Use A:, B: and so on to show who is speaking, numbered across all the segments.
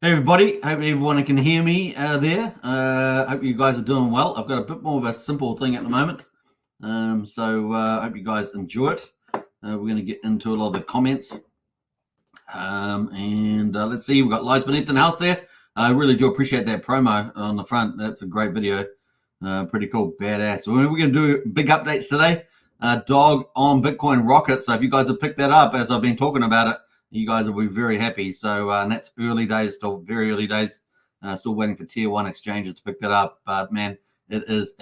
A: Hey everybody, hope everyone can hear me there. Hope you guys are doing well. I've got a bit more of a simple thing at the moment, so hope you guys enjoy it. We're going to get into a lot of the comments, and let's see, we've got Lies Beneath the House there. I really do appreciate that promo on the front. That's a great video. Pretty cool, badass. So we're going to do big updates today. Dog on Bitcoin Rocket. So if you guys have picked that up as I've been talking about it, you guys will be very happy. So and that's early days, still very early days. Still waiting for tier one exchanges to pick that up. But man, it is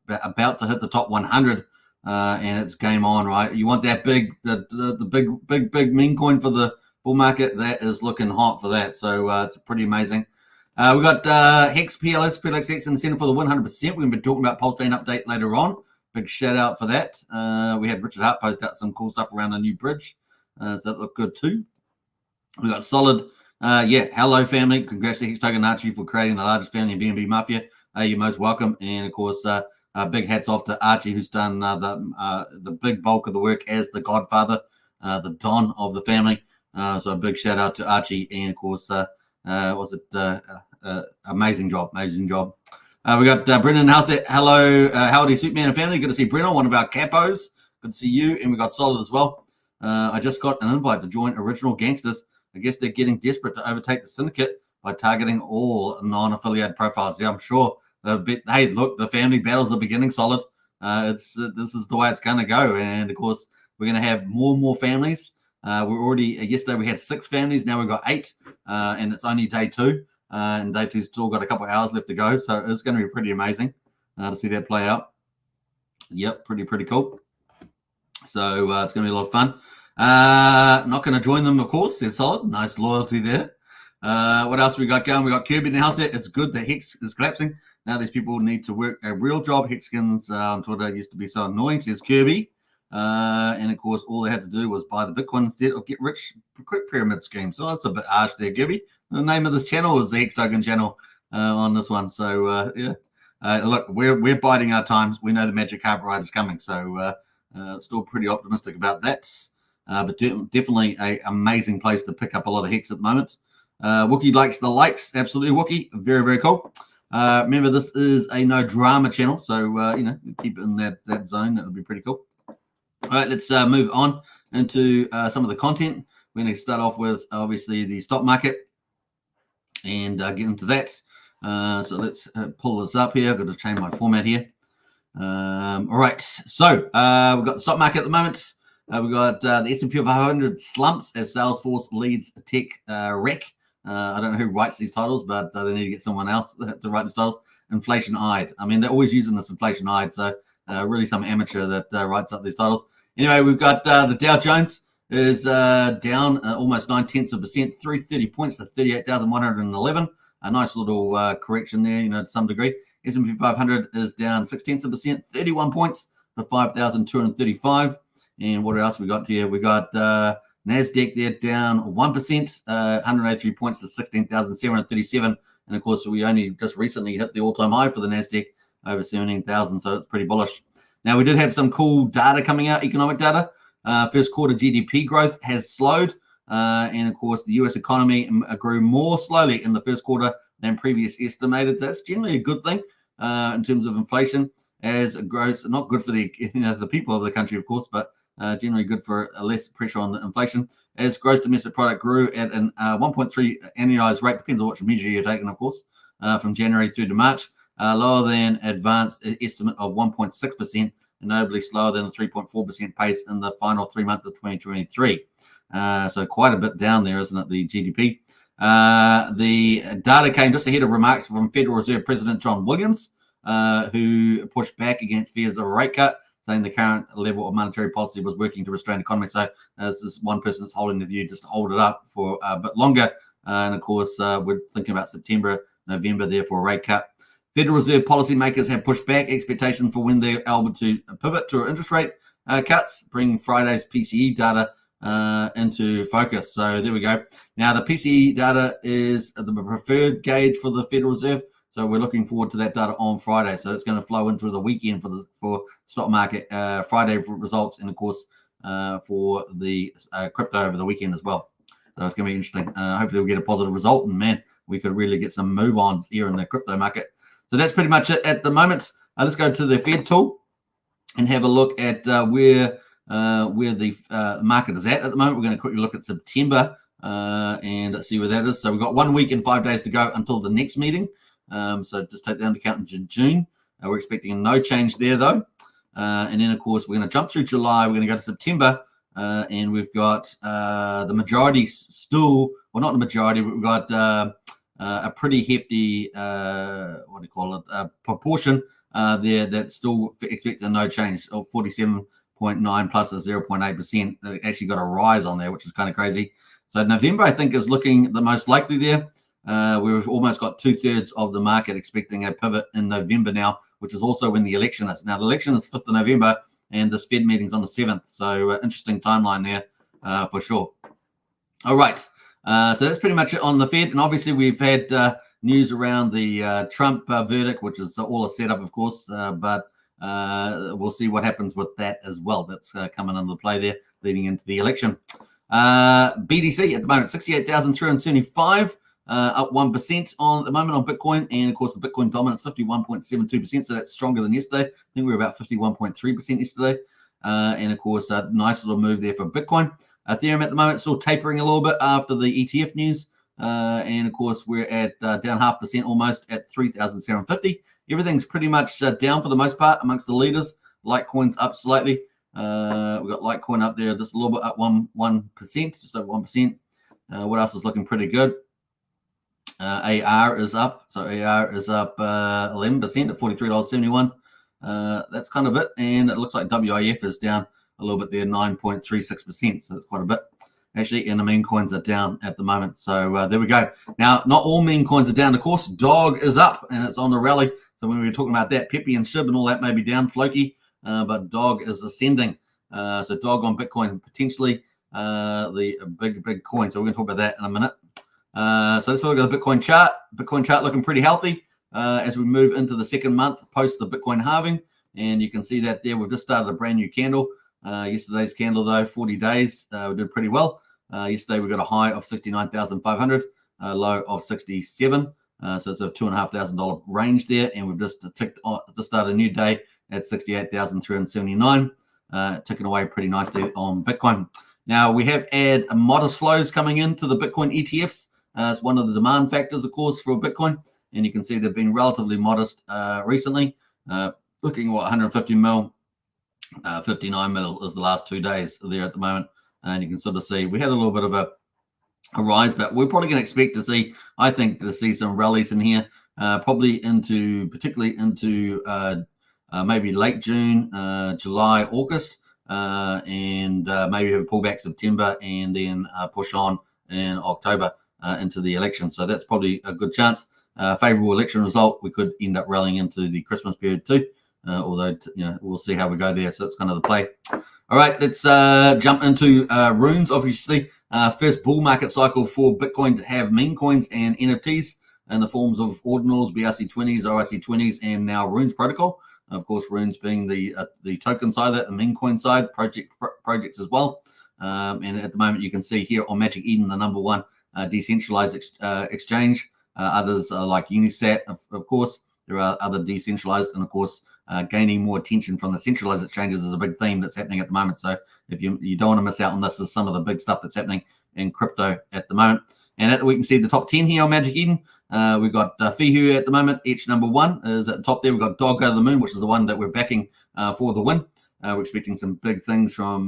A: about to hit the top 100, and it's game on, right? You want that the big meme coin for the bull market? That is looking hot for that. So it's pretty amazing. We got Hex PLX incentive for the 100%. We're going to be talking about Pulsechain update later on. Big shout out for that. We had Richard Hart post out some cool stuff around the new bridge. So that looked good too. We got solid. Hello family. Congrats to Hex Token Archie for creating the largest family in BNB Mafia. You're most welcome. And of course, big hats off to Archie, who's done the big bulk of the work as the godfather, the Don of the family. So a big shout out to Archie. And of course, amazing job. We got Brendan in the house there. Hello, howdy, Superman and family. Good to see Brennan, one of our capos. Good to see you. And we got Solid as well. I just got an invite to join Original Gangsters. I guess they're getting desperate to overtake the syndicate by targeting all non-affiliated profiles. Yeah, I'm sure they'll be. Hey, look, the family battles are beginning, Solid. This is the way it's going to go. And of course, we're going to have more and more families. We're already yesterday we had 6 families. Now we've got 8, and it's only day 2. And day 2's still got a couple of hours left to go. So it's going to be pretty amazing to see that play out. Yep, pretty cool. So it's going to be a lot of fun. Not going to join them, of course. They're solid. Nice loyalty there. What else we got going? We got Kirby in the house there. It's good that Hex is collapsing. Now these people need to work a real job. Hexkins on Twitter used to be so annoying, says Kirby. And of course, all they had to do was buy the Bitcoin instead or get rich quick pyramid scheme. So that's a bit harsh there, Kirby. The name of this channel is the Hex Token channel on this one. So look, we're biding our times. We know the magic carpet ride is coming. So still pretty optimistic about that. But definitely an amazing place to pick up a lot of Hex at the moment. Wookie likes the likes. Absolutely, Wookie. Very, very cool. Remember, this is a no drama channel. So, keep it in that zone. That would be pretty cool. All right, let's move on into some of the content. We're going to start off with, obviously, the stock market and get into that. So let's pull this up here. I've got to change my format here. All right, so we've got the stock market at the moment. We've got the S&P 500 slumps as Salesforce leads tech wreck. I don't know who writes these titles, but they need to get someone else to write these titles. Inflation-eyed. I mean, they're always using this inflation-eyed, so really some amateur that writes up these titles. Anyway, we've got the Dow Jones is down almost 0.9%, 330 points to 38,111. A nice little correction there, to some degree. S&P 500 is down 0.6%, 31 points to 5,235. And what else we got here? We got NASDAQ there down 1%, 183 points to 16,737. And of course, we only just recently hit the all-time high for the NASDAQ, over 17,000. So it's pretty bullish. Now, we did have some cool data coming out, economic data. First quarter GDP growth has slowed. And of course, the US economy grew more slowly in the first quarter than previous estimated. That's generally a good thing in terms of inflation, as it grows. Not good for the people of the country, of course, but generally good for less pressure on the inflation. As gross domestic product grew at an 1.3 annualized rate, depends on which measure you're taking, of course, from January through to March, lower than advanced estimate of 1.6%, and notably slower than the 3.4% pace in the final 3 months of 2023. So quite a bit down there, isn't it, the GDP? The data came just ahead of remarks from Federal Reserve President John Williams, who pushed back against fears of a rate cut, saying the current level of monetary policy was working to restrain the economy. So this is one person that's holding the view just to hold it up for a bit longer. And of course, we're thinking about September, November there for a rate cut. Federal Reserve policymakers have pushed back expectations for when they're able to pivot to interest rate cuts, bringing Friday's PCE data into focus. So there we go. Now, the PCE data is the preferred gauge for the Federal Reserve. So we're looking forward to that data on Friday. So it's going to flow into the weekend for stock market Friday results, and of course for the crypto over the weekend as well. So it's going to be interesting. Hopefully we'll get a positive result. And man, we could really get some move-ons here in the crypto market. So that's pretty much it at the moment. Let's go to the Fed tool and have a look at where the market is at the moment. We're going to quickly look at September and see where that is. So we've got 1 week and 5 days to go until the next meeting. So just take that into account in June. We're expecting no change there, though. And then, of course, we're going to jump through July. We're going to go to September. And we've got the majority still, well, not the majority, but we've got a pretty hefty, proportion there that's still expecting no change, of 47.9 plus a 0.8%. They actually got a rise on there, which is kind of crazy. So November, I think, is looking the most likely there. We've almost got 2/3 of the market expecting a pivot in November now, which is also when the election is. Now, the election is 5th of November, and this Fed meeting's on the 7th. So interesting timeline there for sure. All right. So that's pretty much it on the Fed. And obviously, we've had news around the Trump verdict, which is all a setup, of course. But we'll see what happens with that as well. That's coming into play there leading into the election. BTC at the moment, 68,375. Up 1% on the moment on Bitcoin, and of course the Bitcoin dominance 51.72%, so that's stronger than yesterday. I think we were about 51.3% yesterday, and of course a nice little move there for Bitcoin. Ethereum at the moment still tapering a little bit after the ETF news, and of course we're at down 0.5% almost at 3,750. Everything's pretty much down for the most part amongst the leaders. Litecoin's up slightly. We've got Litecoin up there just a little bit up 1%, just over 1%. What else is looking pretty good? AR is up, so AR is up 11% at $43.71. That's kind of it, and it looks like WIF is down a little bit there, 9.36%, so that's quite a bit actually, and the meme coins are down at the moment. So there we go. Now, not all meme coins are down, of course. Dog is up, and it's on the rally. So when we were talking about that, Pepe and Shib and all that may be down, Floki, but Dog is ascending. So Dog on Bitcoin, potentially the big coin. So we're going to talk about that in a minute. So let's look at the Bitcoin chart. Bitcoin chart looking pretty healthy as we move into the second month post the Bitcoin halving. And you can see that there. We've just started a brand new candle. Yesterday's candle, though, 40 days, we did pretty well. Yesterday, we got a high of 69,500, a low of 67. So it's a $2,500 range there. And we've just started a new day at 68,379, ticking away pretty nicely on Bitcoin. Now, we have had modest flows coming into the Bitcoin ETFs. It's one of the demand factors, of course, for Bitcoin. And you can see they've been relatively modest recently. Looking at 150 mil, 59 mil is the last 2 days there at the moment. And you can sort of see we had a little bit of a rise, but we're probably going to expect to see, I think, to see some rallies in here, particularly into maybe late June, July, August, and maybe have a pullback September and then push on in October into the election. So that's probably a good chance. Favorable election result, we could end up rallying into the Christmas period too. Although, we'll see how we go there. So that's kind of the play. All right, let's jump into runes. Obviously, first bull market cycle for Bitcoin to have meme coins and NFTs in the forms of ordinals, BRC20s, ORC20s, and now runes protocol. Of course, runes being the token side of that, the meme coin side, projects as well. And at the moment, you can see here on Magic Eden, the number one decentralized exchange. Others like Unisat, of course. There are other decentralized, and of course, gaining more attention from the centralized exchanges is a big theme that's happening at the moment. So if you don't want to miss out on this, is some of the big stuff that's happening in crypto at the moment. And we can see the top 10 here on Magic Eden. We've got Fihu at the moment. Etch number one is at the top there. We've got Dog Go to the Moon, which is the one that we're backing for the win. We're expecting some big things from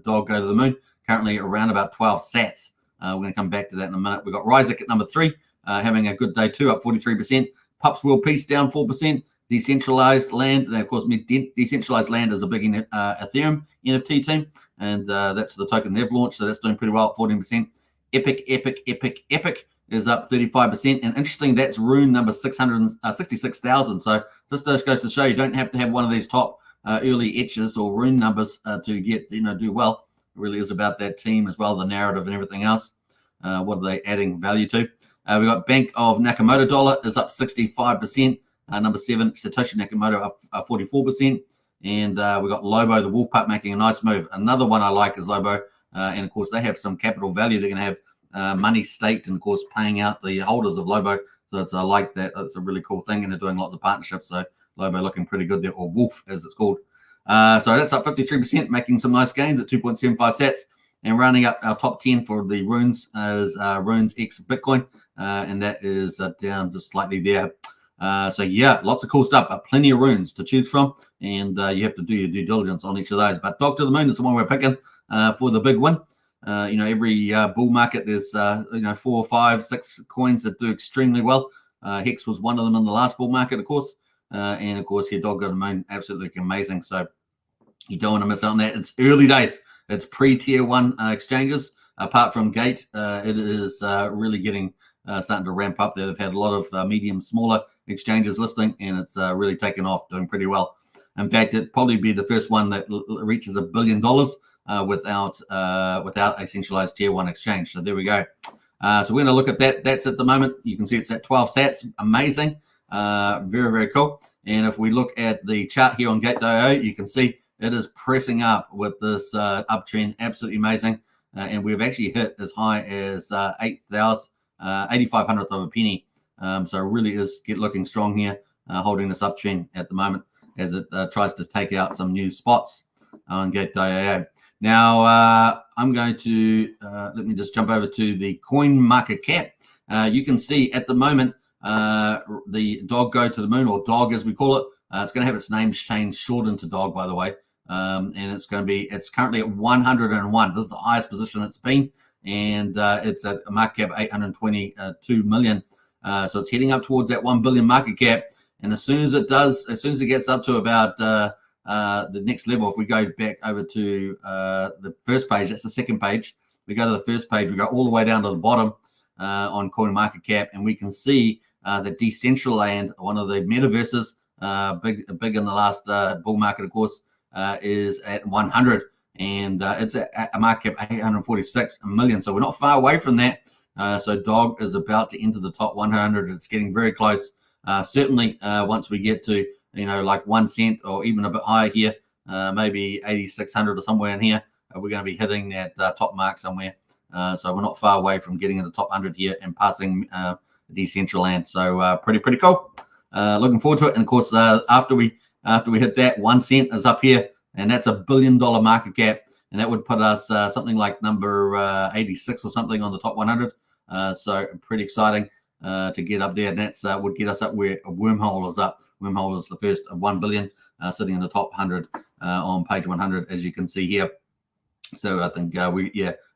A: Dog Go to the Moon. Currently around about 12 sats. We're going to come back to that in a minute. We've got Ryzik at number 3, having a good day too, up 43%. Pups World Peace down 4%. Decentralized Land, and of course, Decentralized Land is a big Ethereum NFT team, and that's the token they've launched, so that's doing pretty well at 14%. Epic is up 35%, and interesting, that's rune number 666,000. So just goes to show you don't have to have one of these top early etches or rune numbers to get do well. It really is about that team as well, the narrative and everything else. What are they adding value to? We got Bank of Nakamoto Dollar is up 65%. Number 7, Satoshi Nakamoto up 44%. And we got Lobo, the Wolf Pup, making a nice move. Another one I like is Lobo. And of course, they have some capital value. They're going to money staked and, of course, paying out the holders of Lobo. So it's like that. It's a really cool thing, and they're doing lots of partnerships. So Lobo looking pretty good there, or Wolf as it's called. So that's up 53%, making some nice gains at 2.75 sats. And rounding up our top 10 for the runes is runes X Bitcoin, and that is down just slightly there. So yeah, lots of cool stuff, but plenty of runes to choose from, and you have to do your due diligence on each of those. But Dog to the Moon is the one we're picking for the big win. Every bull market there's 4, 5, 6 coins that do extremely well. Hex was one of them in the last bull market, of course, and of course here Dog to the Moon, absolutely amazing. So you don't want to miss out on that. It's early days. It's pre-tier 1 exchanges. Apart from Gate, it is really getting starting to ramp up there. They've had a lot of medium, smaller exchanges listing, and it's really taken off, doing pretty well. In fact, it'd probably be the first one that reaches $1 billion without a centralized tier 1 exchange. So there we go. So we're going to look at that. That's at the moment. You can see it's at 12 sats. Amazing. Very, very cool. And if we look at the chart here on Gate.io, you can see it is pressing up with this uptrend. Absolutely amazing. And we've actually hit as high as 8,500th of a penny. So it really is looking strong here, holding this uptrend at the moment as it tries to take out some new spots on Gate.io. Now, I'm going to, let me just jump over to the coin market cap. You can see at the moment, the Dog Go to the Moon, or Dog as we call it, it's going to have its name changed short into Dog, by the way. And it's currently at 101. This is the highest position it's been. And it's at a market cap 822 million. So it's heading up towards that 1 billion market cap. And as soon as it gets up to about the next level, if we go back over to the first page, that's the second page. We go to the first page, we go all the way down to the bottom on CoinMarketCap, and we can see that Decentraland, one of the metaverses, big in the last bull market, of course, is at 100, and it's at a market cap 846 million. So we're not far away from that. So Dog is about to enter the top 100. It's getting very close. Certainly, once we get to like 1 cent or even a bit higher here, maybe 8,600 or somewhere in here, we're going to be hitting that top mark somewhere. So we're not far away from getting in the top 100 here and passing Decentraland. So pretty cool. Looking forward to it. And of course, after we hit that, 1 cent is up here, and that's $1 billion market cap, and that would put us something like number 86 or something on the top 100. So pretty exciting to get up there, and that's would get us up where a Wormhole is up. Wormhole is the first of 1 billion, sitting in the top 100 on page 100, as you can see here. So I think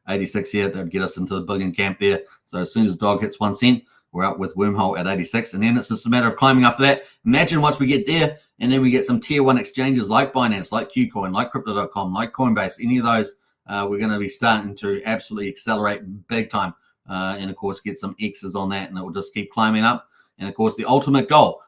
A: 86 here, that would get us into the billion camp there. So as soon as Dog hits 1 cent, we're up with Wormhole at 86, and then it's just a matter of climbing after that. Imagine once we get there, and then we get some tier 1 exchanges like Binance, like KuCoin, like Crypto.com, like Coinbase, any of those, we're going to be starting to absolutely accelerate big time, and of course get some X's on that, and it will just keep climbing up. And of course, the ultimate goal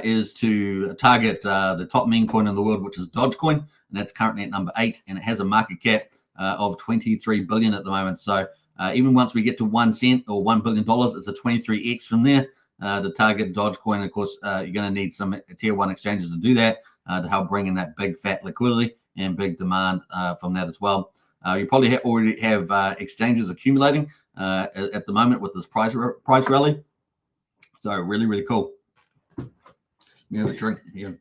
A: is to target the top meme coin in the world, which is Dogecoin, and that's currently at number 8, and it has a market cap of 23 billion at the moment. So even once we get to 1 cent or $1 billion, it's a 23x from there. To target Dogecoin, of course, you're going to need some tier 1 exchanges to do that, to help bring in that big fat liquidity and big demand from that as well. You probably already have exchanges accumulating at the moment with this price rally. So really cool. We have a drink here.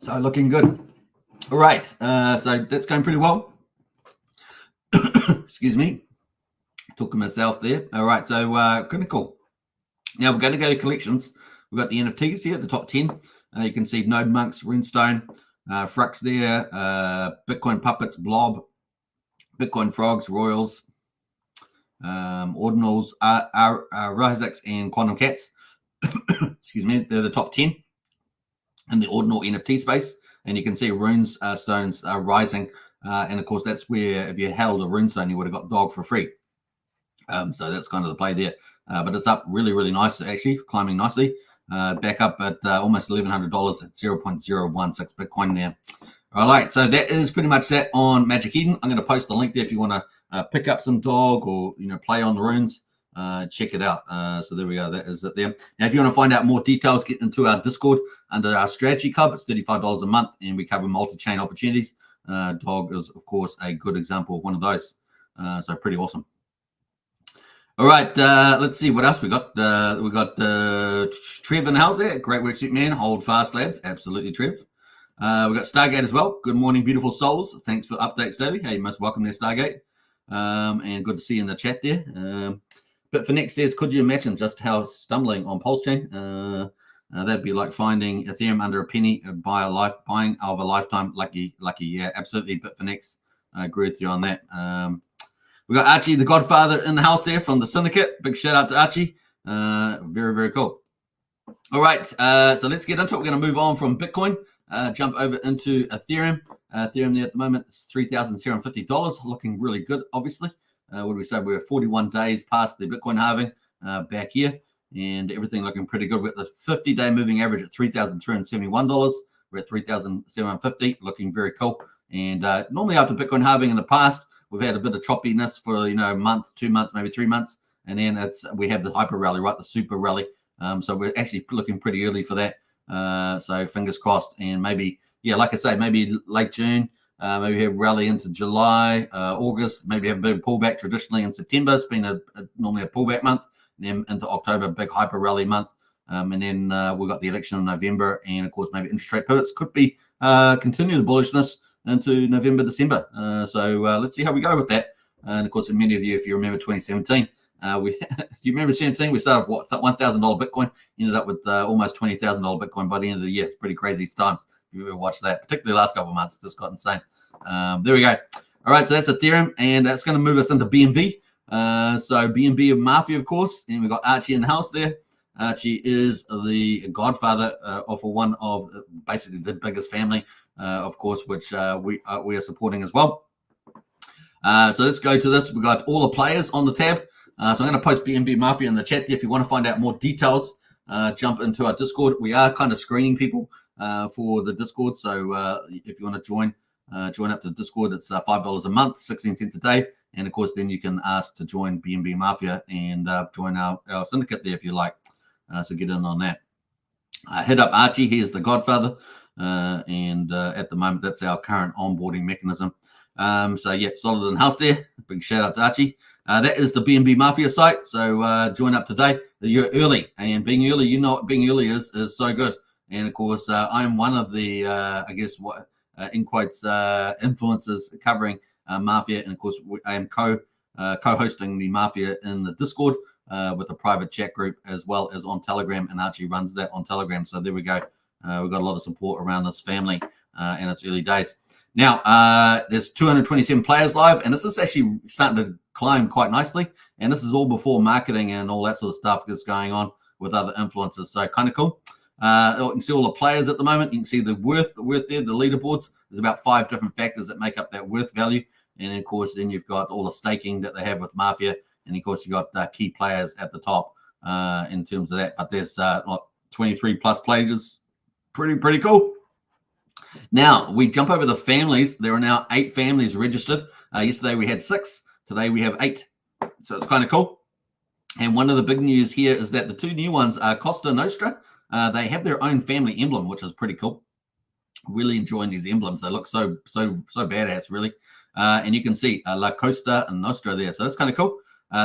A: So looking good. All right, so that's going pretty well. Excuse me. Took myself there. All right, so kind of cool. Now we're going to go to collections. We've got the NFTs here at the top 10. You can see Node Monks, Runestone, Frux there, Bitcoin Puppets, Blob, Bitcoin Frogs, Royals, Ordinals, Razix, and Quantum Cats. Excuse me, they're the top 10 in the ordinal NFT space. And you can see runes stones are rising. And of course, that's where if you held a runestone, you would have got Dog for free. So that's kind of the play there. But it's up really nice, actually, climbing nicely. Back up at almost $1,100 at 0.016 Bitcoin there. All right, so that is pretty much that on Magic Eden. I'm going to post the link there if you want to pick up some Dog or play on the runes. Check it out. So there we go. That is it there. Now, if you want to find out more details, get into our Discord under our strategy club. It's $35 a month, and we cover multi-chain opportunities. Dog is, of course, a good example of one of those. So pretty awesome. All right, let's see what else we got. We got Trev in the house there. Great work, man. Hold fast, lads. Absolutely, Trev. We got Stargate as well. Good morning, beautiful souls. Thanks for updates daily. Hey, most welcome there, Stargate. And good to see you in the chat there. But for next says, could you imagine just how stumbling on Pulsechain? That'd be like finding Ethereum under a penny, buying of a lifetime. Lucky, yeah, absolutely. But for next, I agree with you on that. We got Archie, the Godfather, in the house there from the Syndicate. Big shout out to Archie. Very, very cool. All right, so let's get into it. We're going to move on from Bitcoin, jump over into Ethereum. Ethereum there at the moment is $3,050, looking really good, obviously. What do we say? We're 41 days past the Bitcoin halving back here, and everything looking pretty good. We've got the 50-day moving average at $3,371. We're at $3,750, looking very cool. And normally after Bitcoin halving in the past, we've had a bit of choppiness for a month, 2 months, maybe 3 months, and then we have the hyper rally, right? The super rally. So we're actually looking pretty early for that. So fingers crossed, and maybe, yeah, like I say, maybe late June, maybe have rally into July, August, maybe have a bit of pullback. Traditionally in September, it's been normally a pullback month, and then into October, big hyper rally month. And then we've got the election in November, and of course, maybe interest rate pivots could be continue the bullishness into November, December. So let's see how we go with that. And of course, many of you, if you remember 2017, you remember 2017, we started with what, $1,000 Bitcoin, ended up with almost $20,000 Bitcoin by the end of the year. It's pretty crazy times. If you ever watched that, particularly the last couple of months, it's just got insane. There we go. All right, so that's Ethereum, and that's going to move us into BNB. So BNB of MAFIA, of course, and we've got Archie in the house there. Archie is the godfather of one of basically the biggest family, of course, which we are supporting as well. So let's go to this. We've got all the players on the tab. So I'm going to post BNB MAFIA in the chat there. If you want to find out more details, jump into our Discord. We are kind of screening people for the Discord. So if you want to join up to the Discord, it's $5 a month, 16 cents a day. And of course, then you can ask to join BNB MAFIA and join our syndicate there if you like. So get in on that. Hit up Archie. He is the godfather. And at the moment, that's our current onboarding mechanism. So yeah, solid in house there. Big shout out to Archie. That is the BNB MAFIA site. So join up today. You're early, and being early, you know what being early is so good. And of course, I'm one of the, I guess, what in quotes, influencers covering MAFIA. And of course, I am co-hosting the MAFIA in the Discord with a private chat group as well as on Telegram. And Archie runs that on Telegram. So there we go. We've got a lot of support around this family, and it's early days. Now, there's 227 players live, and this is actually starting to climb quite nicely. And this is all before marketing and all that sort of stuff that's going on with other influencers. So kind of cool. You can see all the players at the moment. You can see the worth there, the leaderboards. There's about 5 different factors that make up that worth value. And of course, then you've got all the staking that they have with MAFIA. And of course, you've got key players at the top in terms of that. But there's 23 plus players. Pretty cool. Now, we jump over the families. There are now 8 families registered. Yesterday, we had 6. Today, we have 8. So it's kind of cool. And one of the big news here is that the 2 new ones are Costa Nostra. They have their own family emblem, which is pretty cool. Really enjoying these emblems. They look so badass, really. And you can see La Costa Nostra there. So that's kind of cool.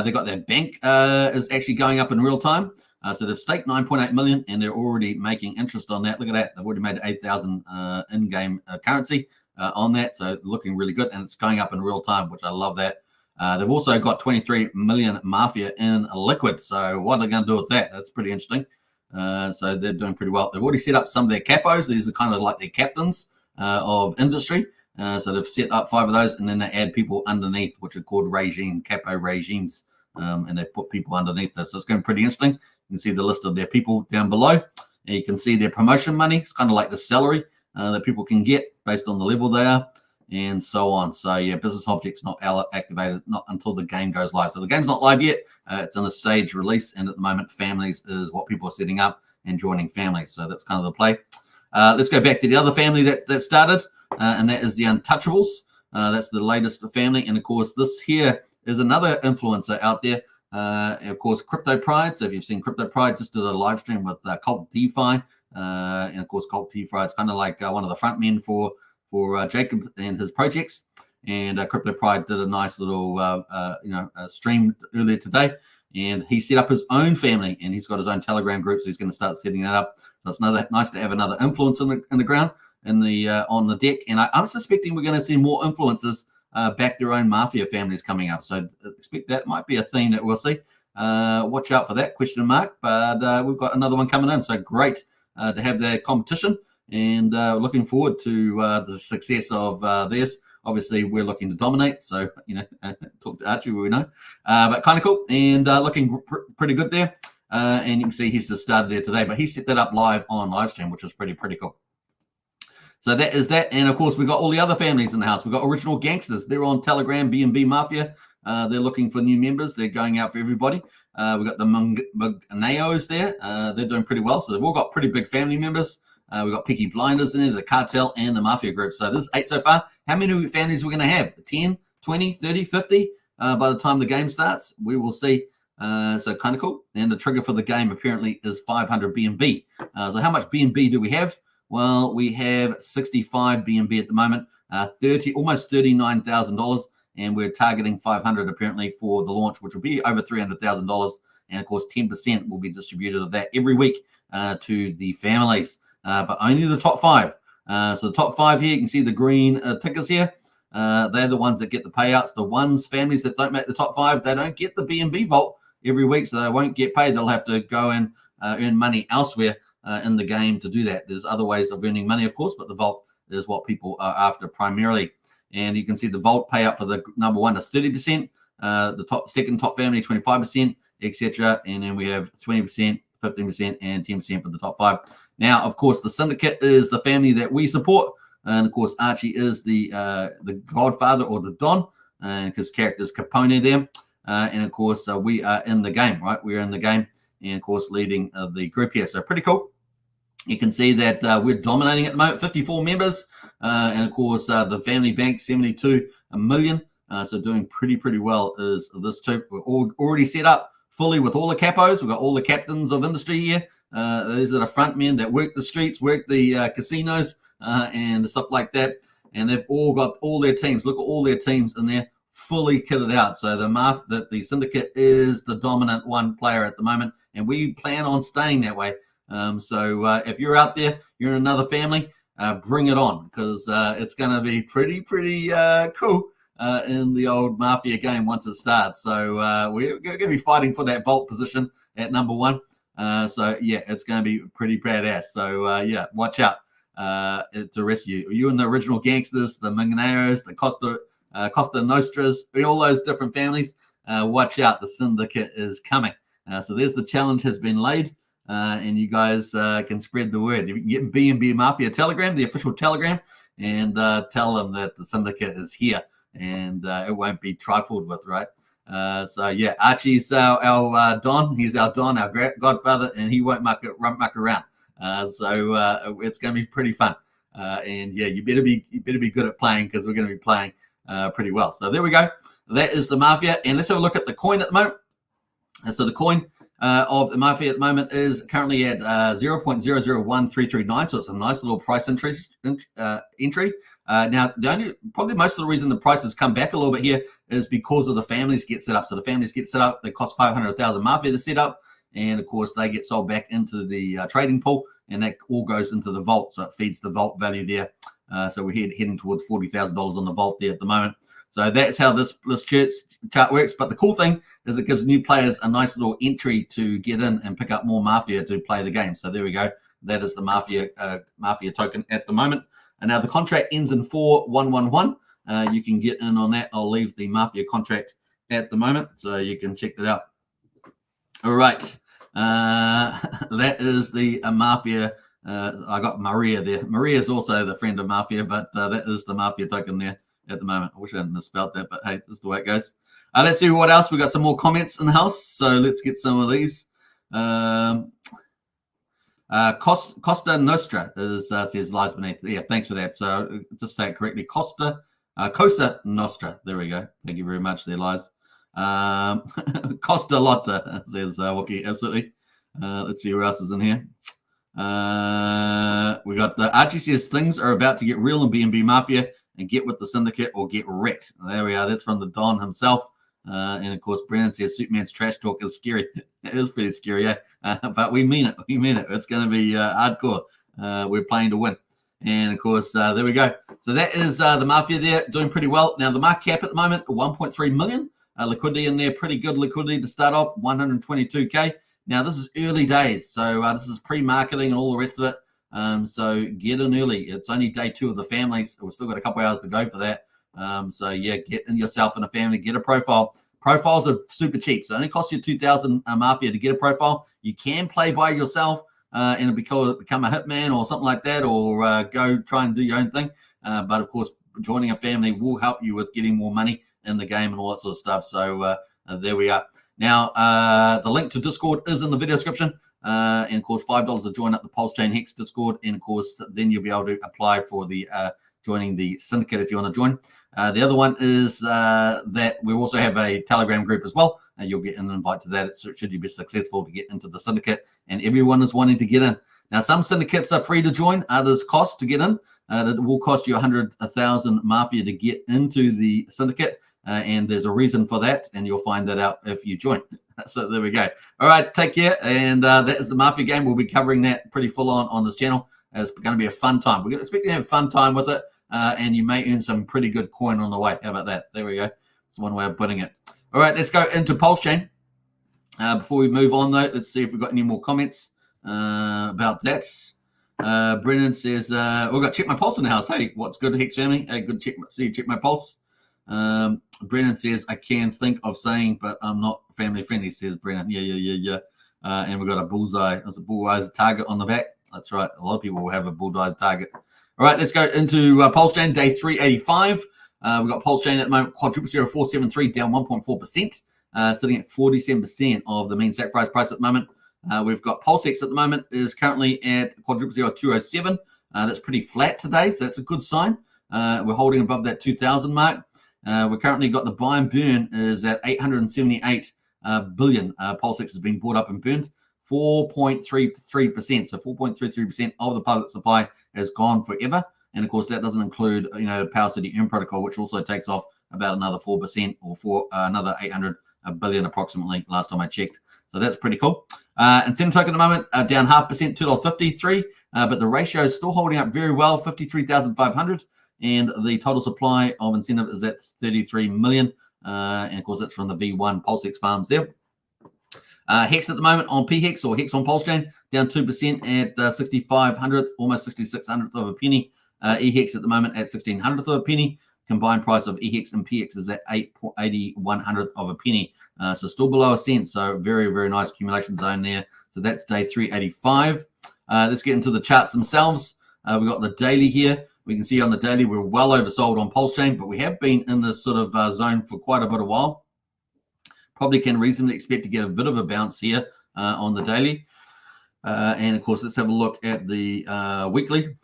A: They got their bank is actually going up in real time. So they've staked 9.8 million, and they're already making interest on that. Look at that. They've already made 8,000 in-game currency on that. So looking really good, and it's going up in real time, which I love that. They've also got 23 million MAFIA in liquid. So what are they going to do with that? That's pretty interesting. So they're doing pretty well. They've already set up some of their capos. These are kind of like their captains of industry. So they've set up 5 of those, and then they add people underneath, which are called capo regimes. And they put people underneath this. So it's going to be pretty interesting. You can see the list of their people down below. And you can see their promotion money. It's kind of like the salary that people can get based on the level they are, and so on. So yeah, business objects not activated not until the game goes live. So the game's not live yet. It's in a stage release, and at the moment, families is what people are setting up and joining families. So that's kind of the play. Let's go back to the other family that started, and that is the Untouchables. That's the latest family, and of course, this here is another influencer out there. Of course, Crypto Pride. So if you've seen Crypto Pride, just did a live stream with Cult DeFi. And of course, Cult DeFi is kind of like one of the front men for Jacob and his projects. And Crypto Pride did a nice little stream earlier today, and he set up his own family, and he's got his own Telegram group, so he's going to start setting that up. So it's nice to have another influence in the ground on the deck, and I'm suspecting we're going to see more influencers back their own Mafia families coming up. So expect that might be a theme that we'll see. Watch out for that question mark, but we've got another one coming in. So great to have that competition, and looking forward to the success of theirs. Obviously, we're looking to dominate, so talk to Archie, we know, but kind of cool and looking pretty good there. And you can see he's just started there today, but he set that up live on live stream, which is pretty cool. So that is that, and of course we got all the other families in the house. We got Original Gangsters. They're on Telegram, B&B Mafia. They're looking for new members. They're going out for everybody. We got the Mungnaos there. They're doing pretty well. So they've all got pretty big family members. We've got Peaky Blinders in there, the Cartel, and the Mafia group. So there's 8 so far. How many families are we going to have? 10, 20, 30, 50? By the time the game starts, we will see. So kind of cool. And the trigger for the game apparently is 500 BNB. So how much BNB do we have? Well, we have 65 BNB at the moment, almost $39,000, and we're targeting 500 apparently for the launch, which will be over $300,000. And of course, 10% will be distributed of that every week to the families, but only the top 5. So the top 5 here, you can see the green tickers here. They're the ones that get the payouts. The families that don't make the top 5, they don't get the BNB vault every week, so they won't get paid. They'll have to go and earn money elsewhere in the game to do that. There's other ways of earning money, of course, but the vault is what people are after primarily. And you can see the vault payout for the number 1 is 30%, the second top family 25%, etc. And then we have 20%, 15%, and 10% for the top 5. Now, of course, the syndicate is the family that we support, and of course, Archie is the Godfather or the Don, and his character is Capone there. And of course, we are in the game, right? We're in the game, and of course, leading the group here. So pretty cool. You can see that we're dominating at the moment, 54 members, and of course, the family bank 72 million. So doing pretty well is this too. We're all already set up fully with all the capos. We've got all the captains of industry here. These are the front men that work the streets, work the casinos, and stuff like that. And they've all got all their teams. Look at all their teams in there, fully kitted out. So the syndicate is the dominant one player at the moment, and we plan on staying that way. So if you're out there, you're in another family, bring it on, because it's going to be pretty cool in the old Mafia game once it starts. So we're going to be fighting for that vault position at number 1. So yeah, it's going to be pretty badass. So yeah, watch out to rescue you and the Original Gangsters, the Mungnaos, the Costa Nostras, all those different families. Watch out, the syndicate is coming. So there's the challenge has been laid. And you guys can spread the word. You can get B&B Mafia Telegram, the official Telegram, and tell them that the syndicate is here, and it won't be trifled with, right? So yeah, Archie's our Don. He's our Don, our Godfather, and he won't muck around. So it's going to be pretty fun. And yeah, you better be good at playing, because we're going to be playing pretty well. So there we go. That is the Mafia, and let's have a look at the coin at the moment. And so the coin of the Mafia at the moment is currently at 0.001339, so it's a nice little price entry. Now, probably most of the reason the prices come back a little bit here is because of the families get set up. So the families get set up, they cost 500,000 Mafia to set up, and of course they get sold back into the trading pool, and that all goes into the vault, so it feeds the vault value there. So we're heading towards $40,000 on the vault there at the moment. So that's how this chart works. But the cool thing is it gives new players a nice little entry to get in and pick up more Mafia to play the game. So there we go. That is the Mafia token at the moment. And now the contract ends in 4111. You can get in on that. I'll leave the Mafia contract at the moment, so you can check that out. All right. That is the Mafia. I got Maria there. Maria is also the friend of Mafia, but that is the Mafia token there at the moment. I wish I hadn't misspelled that, but hey, this is the way it goes. Let's see what else. We got some more comments in the house, so let's get some of these. Costa Nostra says lies beneath. Yeah, thanks for that. So just say it correctly. Cosa Nostra. There we go. Thank you very much. There lies. Costa Lotta says Wookie. Absolutely. Let's see who else is in here. We got Archie says things are about to get real in B&B Mafia, and get with the syndicate or get wrecked. There we are. That's from the Don himself. And of course, Brennan says Superman's trash talk is scary. It is pretty scary, yeah. But we mean it. We mean it. It's going to be hardcore. We're playing to win. And of course, there we go. So that is the Mafia there, doing pretty well. Now, the market cap at the moment, 1.3 million. Liquidity in there, pretty good liquidity to start off, 122K. Now, this is early days. So this is pre-marketing and all the rest of it. So get in early. It's only day 2 of the families. We've still got a couple hours to go for that. So yeah, get in yourself in a family, get a profile. Profiles are super cheap. So it only costs you 2,000 Mafia to get a profile. You can play by yourself and become a hitman or something like that, or go try and do your own thing. But of course, joining a family will help you with getting more money in the game and all that sort of stuff. So there we are. Now, the link to Discord is in the video description. And of course, $5 to join up the Pulsechain Hex Discord. And of course, then you'll be able to apply for the joining the syndicate if you want to join. The other one is that we also have a Telegram group as well. You'll get an invite to that should you be successful to get into the syndicate. And everyone is wanting to get in. Now, some syndicates are free to join. Others cost to get in. It will cost you 100,000 Mafia to get into the syndicate. And there's a reason for that. And you'll find that out if you join. So there we go. All right, take care. And that is the Mafia game. We'll be covering that pretty full on this channel. It's going to be a fun time. We're going to expect to have a fun time with it. And you may earn some pretty good coin on the way. How about that? There we go. It's one way of putting it. All right, let's go into Pulsechain. Before we move on, though, let's see if we've got any more comments about that. Brennan says, we've got Check My Pulse in the house. Hey, what's good, Hex family? Hey, good to see you check my pulse. Brennan says, I can think of saying, but I'm not family friendly, says Brennan. Yeah. And we've got a bullseye. There's a bullseye target on the back. That's right. A lot of people will have a bullseye target. All right, let's go into Pulsechain, day 385. We've got Pulsechain at the moment, quadruple 0473, down 1.4%, sitting at 47% of the mean sacrifice price at the moment. We've got Pulsex at the moment is currently at quadruple 0207. That's pretty flat today, so that's a good sign. We're holding above that 2,000 mark. We currently got the buy and burn is at 878 billion. Pulsex has been bought up and burned. 4.33%. So 4.33% of the public supply has gone forever. And of course, that doesn't include, the Power City Earn protocol, which also takes off about another 4% or another 800 billion approximately last time I checked. So that's pretty cool. Incentive token at the moment, down 0.5%, $2.53. But the ratio is still holding up very well, 53,500. And the total supply of incentive is at 33 million. And of course, that's from the V1 Pulsex farms there. Hex at the moment on PHEX or Hex on Pulsechain, down 2% at 6,500, almost 6,600th of a penny. EHEX at the moment at 1,600th of a penny. Combined price of EHEX and PX is at 8.8100th of a penny. So still below a cent. So very, very nice accumulation zone there. So that's day 385. Let's get into the charts themselves. We've got the daily here. We can see on the daily we're well oversold on Pulsechain, but we have been in this sort of zone for quite a bit of while. Probably can reasonably expect to get a bit of a bounce here on the daily. And of course, let's have a look at the weekly.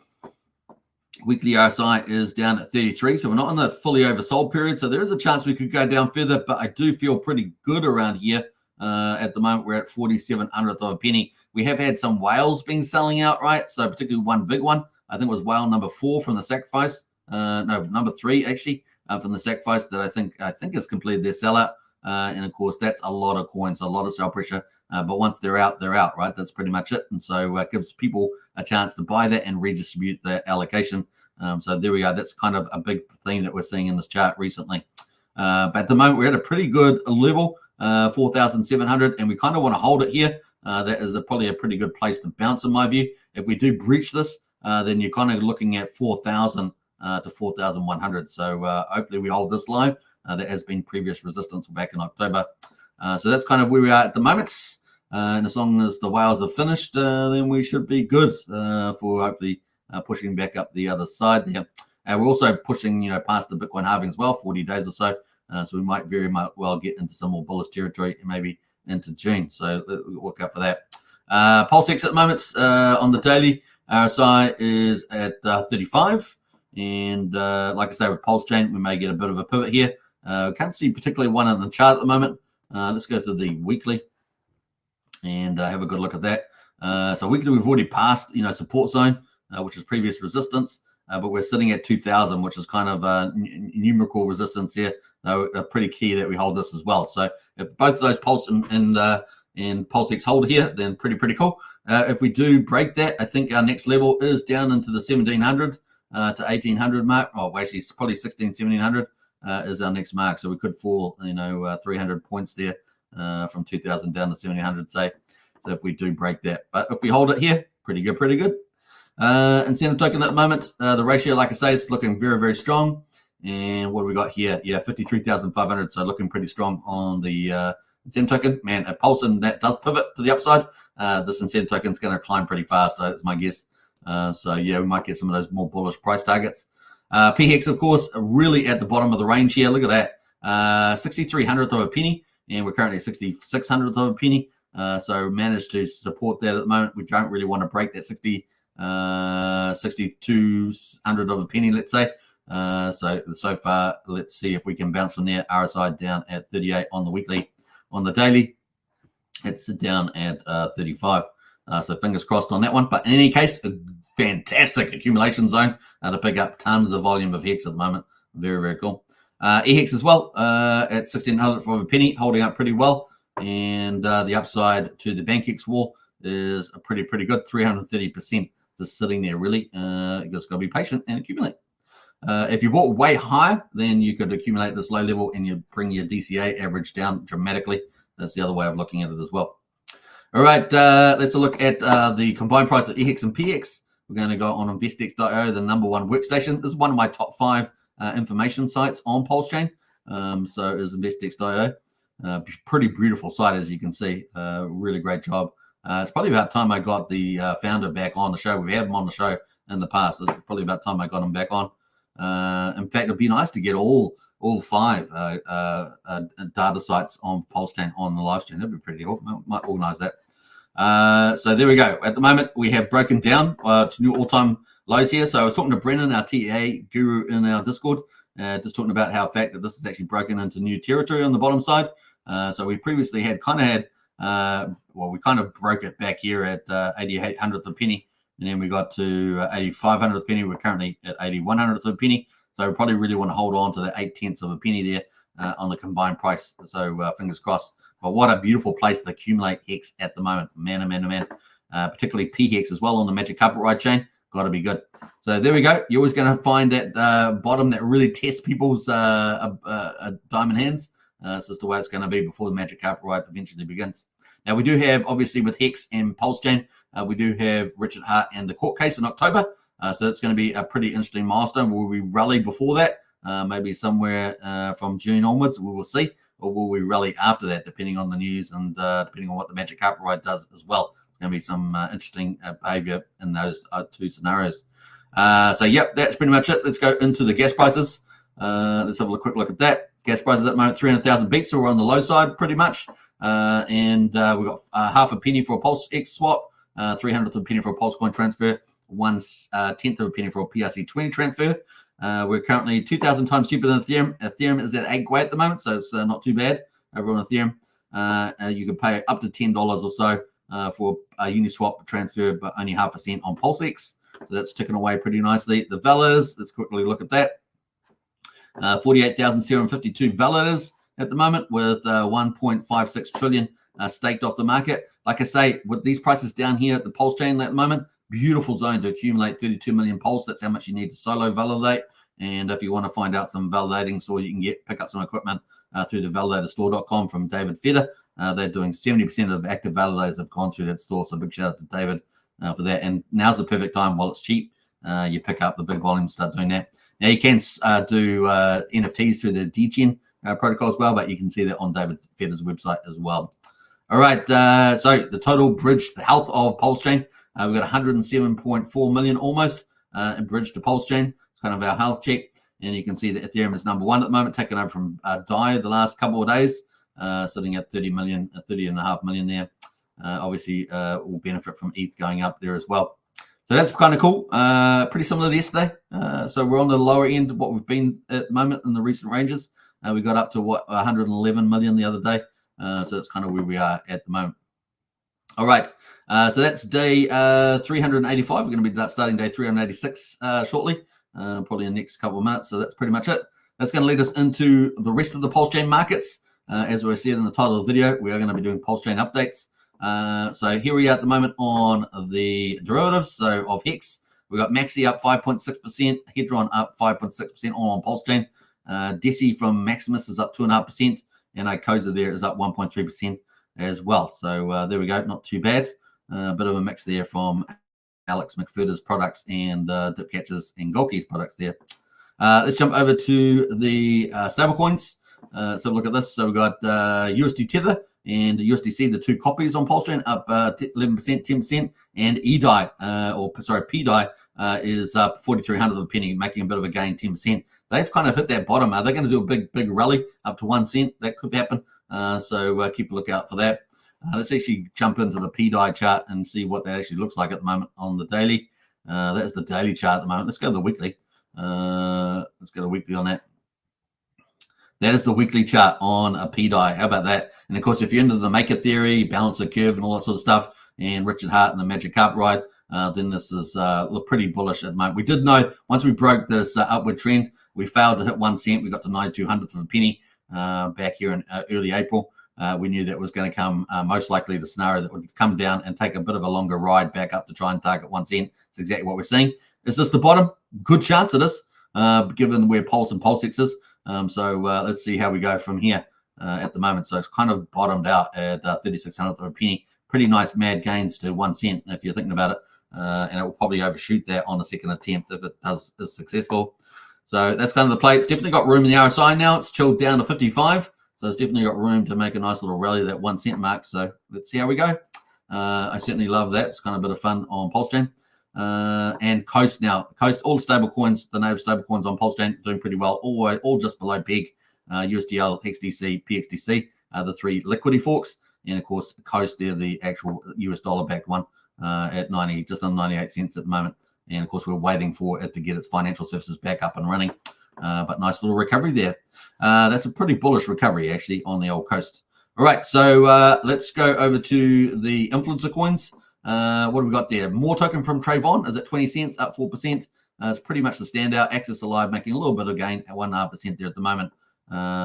A: Weekly RSI is down at 33, so we're not in the fully oversold period. So there is a chance we could go down further, but I do feel pretty good around here. At the moment, we're at 4700th of a penny. We have had some whales being selling out, right? So particularly one big one, I think it was whale number 4 from the sacrifice. No, number 3 actually from the sacrifice that I think has completed their sellout. And of course, that's a lot of coins, a lot of sell pressure. But once they're out, right? That's pretty much it. And so it gives people a chance to buy that and redistribute the allocation. So there we go. That's kind of a big theme that we're seeing in this chart recently. But at the moment, we're at a pretty good level, 4,700, and we kind of want to hold it here. That is probably a pretty good place to bounce in my view. If we do breach this, then you're kind of looking at 4,000 to 4,100. So hopefully we hold this line. There has been previous resistance back in October. So that's kind of where we are at the moment. And as long as the whales are finished, then we should be good for hopefully pushing back up the other side there. And we're also pushing, past the Bitcoin halving as well, 40 days or so. So we might very well get into some more bullish territory, maybe into June. So look out for that. Pulsex at the moment on the daily RSI is at 35. And like I say, with Pulsechain, we may get a bit of a pivot here. Can't see particularly one on the chart at the moment. Let's go to the weekly and have a good look at that. So weekly, we've already passed, support zone, which is previous resistance. but we're sitting at 2,000, which is kind of numerical resistance here. Pretty key that we hold this as well. So if both of those Pulse and PulseX hold here, then pretty cool. If we do break that, I think our next level is down into the 1,700 to 1,800 mark. Oh, actually, it's probably 1,700 is our next mark. So we could fall, 300 points there from 2,000 down to 1,700, say. So if we do break that, but if we hold it here, pretty good. Incentive token at the moment, the ratio, like I say, is looking very strong. And what do we got here? Yeah, 53,500. So looking pretty strong on the incentive token. Man, a Pulse and that does pivot to the upside. This incentive token is going to climb pretty fast. That's my guess. So yeah, we might get some of those more bullish price targets. PHEX, of course, really at the bottom of the range here. Look at that, 6,300th of a penny, and we're currently 6,600th of a penny. So managed to support that at the moment. We don't really want to break that 6,200 of a penny, let's say. So far, let's see if we can bounce from there. RSI down at 38 on the weekly. On the daily, it's down at 35. So fingers crossed on that one. But in any case, a fantastic accumulation zone to pick up tons of volume of Hex at the moment. Very cool. EHEX as well at 1,600 for a penny, holding up pretty well. And the upside to the BankX wall is a pretty good, 330%, just sitting there really. You just got to be patient and accumulate. If you bought way higher, then you could accumulate this low level and you bring your DCA average down dramatically. That's the other way of looking at it as well. All right, let's look at the combined price of EHEX and PX. We're going to go on investex.io, the #1 workstation. This is one of my top 5 information sites on Pulsechain. So is investex.io. Pretty beautiful site, as you can see. Really great job. It's probably about time I got the founder back on the show. We had him on the show in the past. It's probably about time I got him back on. In fact, it'd be nice to get all 5 data sites on Pulsechain on the live stream. That'd be pretty cool. Might organize that. So there we go. At the moment, we have broken down to new all-time lows here. So I was talking to Brennan, our TEA guru in our Discord, just talking about how the fact that this is actually broken into new territory on the bottom side. So we previously we kind of broke it back here at 8,800th of a penny, and then we got to 8,500th of a penny. We're currently at 8,100th of a penny. So we probably really want to hold on to the 8/10 of a penny there on the combined price. So fingers crossed. But what a beautiful place to accumulate Hex at the moment. Man. Particularly PHEX as well on the Magic Carpet Ride chain. Got to be good. So there we go. You're always going to find that bottom that really tests people's diamond hands. It's just the way it's going to be before the Magic Carpet Ride eventually begins. Now, we do have, obviously, with Hex and Pulsechain, we do have Richard Hart and the court case in October. So that's going to be a pretty interesting milestone. Will we rally before that? Maybe somewhere from June onwards, we will see. Or will we rally after that, depending on the news and depending on what the Magic Carpet Ride does as well. It's going to be some interesting behavior in those 2 scenarios. So, yep, that's pretty much it. Let's go into the gas prices. Let's have a quick look at that. Gas prices at the moment, 300,000 beats, so we're on the low side pretty much. And we've got half a penny for a PulseX swap, 300th of a penny for a Pulsecoin transfer, 1/10 of a penny for a PRC20 transfer. We're currently 2,000 times cheaper than Ethereum. Ethereum is at 8 Gwei at the moment, so it's not too bad over on Ethereum. You can pay up to $10 or so for a Uniswap transfer, but only 0.5% on PulseX. So that's ticking away pretty nicely. The validators, let's quickly look at that. 48,752 validators at the moment with 1.56 trillion staked off the market. Like I say, with these prices down here at the Pulse chain at the moment, beautiful zone to accumulate 32 million Pulse. That's how much you need to solo validate. And if you want to find out some validating, so you can pick up some equipment through the validatorstore.com from David Feder. They're doing 70% of active validators have gone through that store. So big shout out to David for that. And now's the perfect time while it's cheap. You pick up the big volume, start doing that. Now you can do NFTs through the DGen protocol as well, but you can see that on David Feder's website as well. All right, so the total bridge, the health of Pulsechain, we've got 107.4 million almost in bridge to Pulsechain. It's kind of our health check, and you can see that Ethereum is #1 at the moment, taken over from DAI the last couple of days, sitting at 30.5 million there. Obviously, will benefit from ETH going up there as well. So that's kind of cool. Pretty similar to yesterday. So we're on the lower end of what we've been at the moment in the recent ranges. We got up to 111 million the other day. So that's kind of where we are at the moment. All right. So that's day 385. We're going to be starting day 386 shortly. probably in the next couple of minutes. So that's pretty much it. That's going to lead us into the rest of the Pulsechain markets. As we said in the title of the video, we are going to be doing Pulsechain updates. So here we are at the moment on the derivatives. So of Hex, we got Maxi up 5.6%, Hedron up 5.6%, all on Pulsechain. Deci from Maximus is up 2.5%, and Icosa there is up 1.3% as well. So there we go, not too bad. A bit of a mix there from Alex McFurder's products and Dip Catchers and Golkey's products there. Let's jump over to the stablecoins. So look at this. So we've got USD Tether and USDC, the two copies on Pulsechain, up 11%, 10%, and EDI, PDI, is up 0.43 of a penny, making a bit of a gain, 10%. They've kind of hit that bottom. Are they going to do a big rally up to 1 cent? That could happen. So keep a lookout for that. Let's actually jump into the PDI chart and see what that actually looks like at the moment on the daily. That's the daily chart at the moment. Let's go to the weekly. Let's go to weekly on that. That is the weekly chart on a PDI. How about that? And of course, if you're into the maker theory, balance the curve, and all that sort of stuff, and Richard Hart and the Magic Carpet Ride, then this is pretty bullish at the moment. We did know once we broke this upward trend, we failed to hit 1 cent. We got to 0.92 of a penny back here in early April. We knew that was going to come, most likely the scenario that would come down and take a bit of a longer ride back up to try and target 1 cent. It's exactly what we're seeing. Is this the bottom? Good chance it is, given where Pulse and Pulsex is. So let's see how we go from here at the moment. So it's kind of bottomed out at 0.36 of a penny. Pretty nice mad gains to 1 cent if you're thinking about it. And it will probably overshoot that on the second attempt if it is successful. So that's kind of the play. It's definitely got room in the RSI now. It's chilled down to 55. So it's definitely got room to make a nice little rally at that 1 cent mark. So let's see how we go. I certainly love that. It's kind of a bit of fun on Pulsechain. And Coast now. Coast, all the stable coins, the native stable coins on Pulsechain doing pretty well. All just below peg. USDL, XDC, PXDC, the three liquidity forks. And of course, Coast there, the actual US dollar backed one at 90, just under 98 cents at the moment. And of course, we're waiting for it to get its financial services back up and running. But nice little recovery there. That's a pretty bullish recovery, actually, on the old Coast. All right, so let's go over to the influencer coins. What have we got there? More token from Trayvon is at 20 cents, up 4%. It's pretty much the standout. Access Alive making a little bit of gain at 1.5% there at the moment.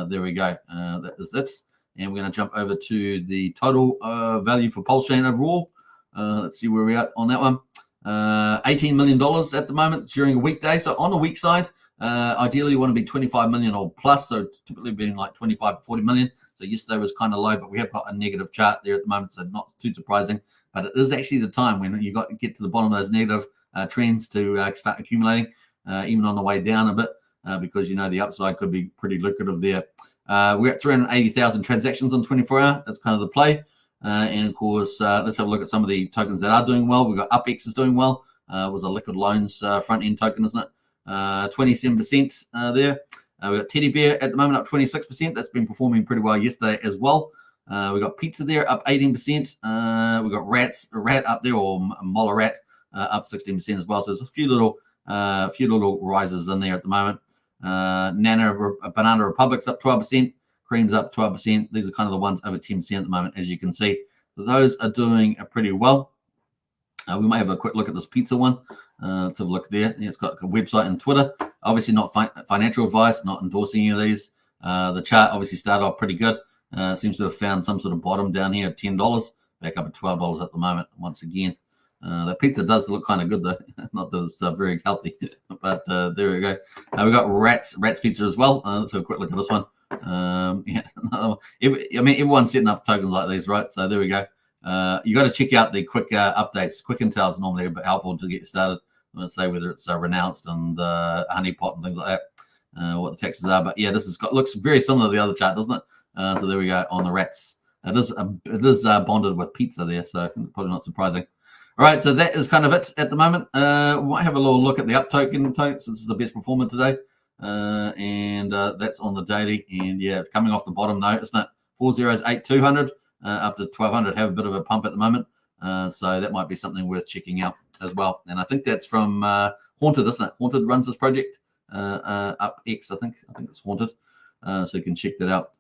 A: There we go. That is it. And we're going to jump over to the total value for Pulsechain overall. Let's see where we're at on that one. $18 million at the moment during a weekday. So on the week side, ideally you want to be 25 million or plus. So typically being like 25 to 40 million. So yesterday was kind of low, but we have got a negative chart there at the moment. So not too surprising. But it is actually the time when you got to get to the bottom of those negative trends to start accumulating, even on the way down a bit, because you know the upside could be pretty lucrative there. We're at 380,000 transactions on 24-hour. That's kind of the play. And of course, let's have a look at some of the tokens that are doing well. We've got UpX is doing well. It was a liquid loans front end token, isn't it? 27% there. We've got Teddy Bear at the moment up 26%. That's been performing pretty well yesterday as well. We've got Pizza there up 18%. We've got Rat up there, or Mola Rat up 16% as well. So there's a few little rises in there at the moment. Banana Republic's up 12%. Cream's up 12%. These are kind of the ones over 10% at the moment, as you can see. So those are doing pretty well. We might have a quick look at this pizza one. Let's have a look there. Yeah, it's got a website and Twitter. Obviously not financial advice, not endorsing any of these. The chart obviously started off pretty good. Seems to have found some sort of bottom down here at $10, back up at $12 at the moment once again. The pizza does look kind of good though. Not that it's very healthy, but there we go. We got Rat's Pizza as well. Let's have a quick look at this one. Yeah, everyone's setting up tokens like these, right? So there we go. You got to check out the quick updates. Quick intel is normally a bit helpful to get you started. I'm going to say whether it's renounced and honeypot and things like that, what the taxes are. But yeah, looks very similar to the other chart, doesn't it? So there we go on the Rats. It is bonded with pizza there, so probably not surprising. All right, so that is kind of it at the moment. We might have a little look at the up token. This is the best performer today. And that's on the daily. And yeah, coming off the bottom though, isn't it? 408200 up to 1200. Have a bit of a pump at the moment. So that might be something worth checking out as well. And I think that's from Haunted, isn't it? Haunted runs this project. UpX, I think it's Haunted. So you can check that out.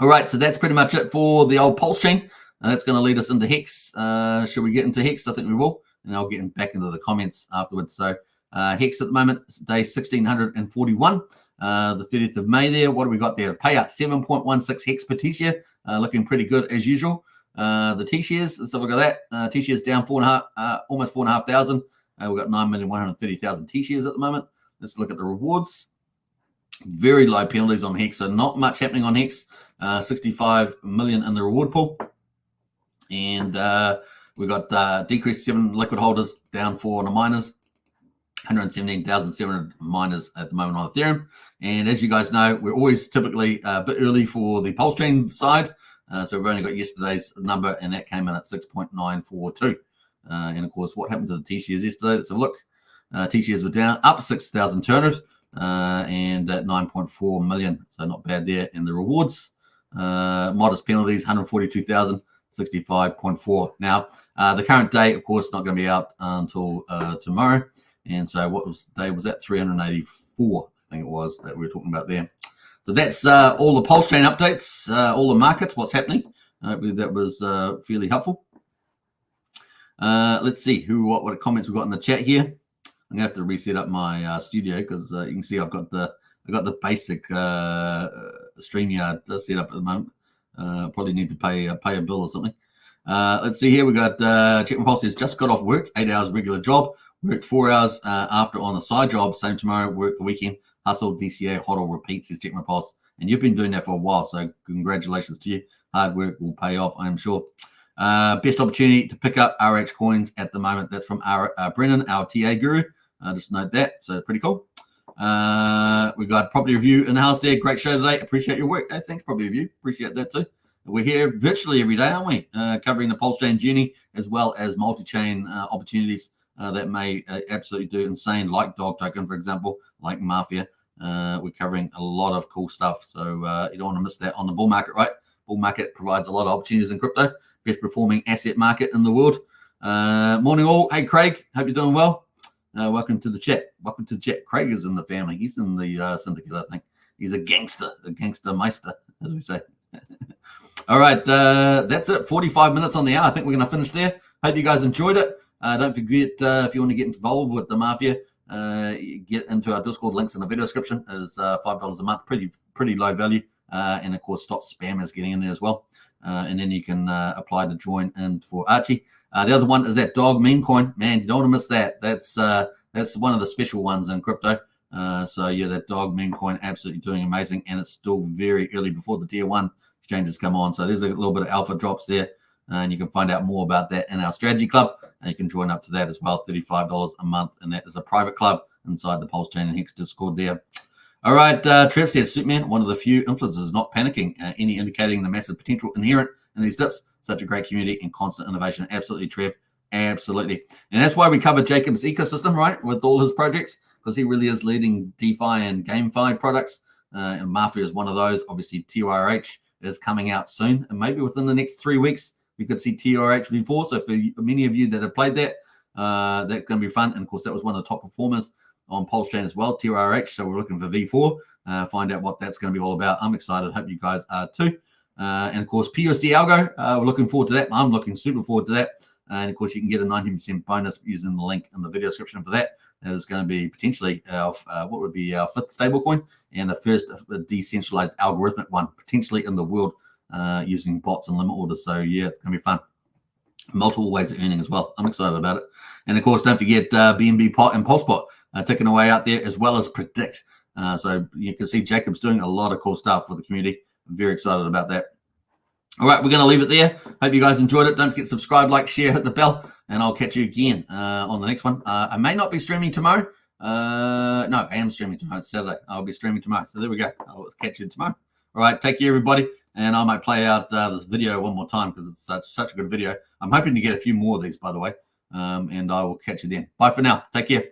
A: All right, so that's pretty much it for the old Pulsechain. That's going to lead us into Hex. Should we get into Hex? I think we will. And I'll get back into the comments afterwards. So Hex at the moment, day 1641. The 30th of May there. What do we got there? Payout 7.16 Hex per T-share, looking pretty good as usual. The T-shares, let's have a look at that. T-shares down almost 4,500. We've got 9,130,000 T-shares at the moment. Let's look at the rewards. Very low penalties on Hex, so not much happening on Hex. 65 million in the reward pool. And we've got decreased 7 liquid holders, down 4 on the miners. 117,700 miners at the moment on Ethereum. And as you guys know, we're always typically a bit early for the Pulsechain side. So we've only got yesterday's number, and that came in at 6.942. And of course, what happened to the T-shares yesterday? Let's have a look. T-shares were down, up 6,200 and at 9.4 million. So not bad there in the rewards. Modest penalties, 142,000, 65.4. Now, the current date, of course, not going to be out until tomorrow. And so what was the day? Was that 384? I think it was that we were talking about there. So that's all the Pulsechain updates, all the markets, what's happening. Hopefully that was fairly helpful. Let's see what comments we've got in the chat here. I'm gonna have to reset up my studio because you can see I've got the basic StreamYard set up at the moment. Probably need to pay a bill or something. Let's see here. We got Check My Pulse says just got off work, 8 hours regular job. Worked 4 hours after on a side job. Same tomorrow. Work the weekend. Hustle, DCA, hodl, repeat, says Check My Pulse. And you've been doing that for a while, so congratulations to you. Hard work will pay off, I'm sure. Best opportunity to pick up RH coins at the moment. That's from Brennan, our TA guru. Just note that. So pretty cool. We got property review in the house there. Great show today. Appreciate your work. Hey, thanks, property review. Appreciate that too. We're here virtually every day, aren't we? Covering the Pulsechain journey as well as multi-chain opportunities that may absolutely do insane, like Dog Token, for example, like MAFIA. We're covering a lot of cool stuff. So you don't want to miss that on the bull market, right? Bull market provides a lot of opportunities in crypto. Best performing asset market in the world. Morning all. Hey, Craig. Hope you're doing well. Welcome to the chat. Welcome to the chat. Craig is in the family. He's in the syndicate, I think. He's a gangster meister, as we say. All right. That's it. 45 minutes on the hour. I think we're going to finish there. Hope you guys enjoyed it. Don't forget, if you want to get involved with the MAFIA, get into our Discord. Links in the video description. Is $5 a month. Pretty low value. And, of course, stop spammers getting in there as well. And then you can apply to join in for Archie. The other one is that dog meme coin. Man, you don't want to miss that. That's one of the special ones in crypto. So, yeah, that dog meme coin absolutely doing amazing. And it's still very early before the tier 1 exchanges come on. So there's a little bit of alpha drops there. And you can find out more about that in our strategy club. And you can join up to that as well, $35 a month. And that is a private club inside the Pulsechain and Hex Discord there. All right, Trev says, Superman, one of the few influencers not panicking, any indicating the massive potential inherent in these dips. Such a great community and constant innovation. Absolutely, Trev. Absolutely. And that's why we cover Jacob's ecosystem, right, with all his projects, because he really is leading DeFi and GameFi products. And MAFIA is one of those. Obviously, TRH is coming out soon. And maybe within the next 3 weeks, we could see TRH V4. So for many of you that have played that, that's going to be fun. And, of course, that was one of the top performers on Pulsechain as well, TRH. So we're looking for V4. Find out what that's going to be all about. I'm excited. Hope you guys are too. And, of course, PUSD Algo. We're looking forward to that. I'm looking super forward to that. And, of course, you can get a 19% bonus using the link in the video description for that. That is going to be potentially our, what would be our 5th stablecoin and the first decentralized algorithmic one, potentially in the world, using bots and limit orders. So, yeah, it's going to be fun. Multiple ways of earning as well. I'm excited about it. And, of course, don't forget BNB Pot and PulseBot ticking away out there, as well as Predict. So you can see Jacob's doing a lot of cool stuff for the community. I'm very excited about that. All right, we're going to leave it there. Hope you guys enjoyed it. Don't forget to subscribe, like, share, hit the bell, and I'll catch you again on the next one. I may not be streaming tomorrow. No, I am streaming tomorrow. It's Saturday. I'll be streaming tomorrow. So there we go. I'll catch you tomorrow. All right, take care, everybody. And I might play out this video one more time because it's such a good video. I'm hoping to get a few more of these, by the way. And I will catch you then. Bye for now. Take care.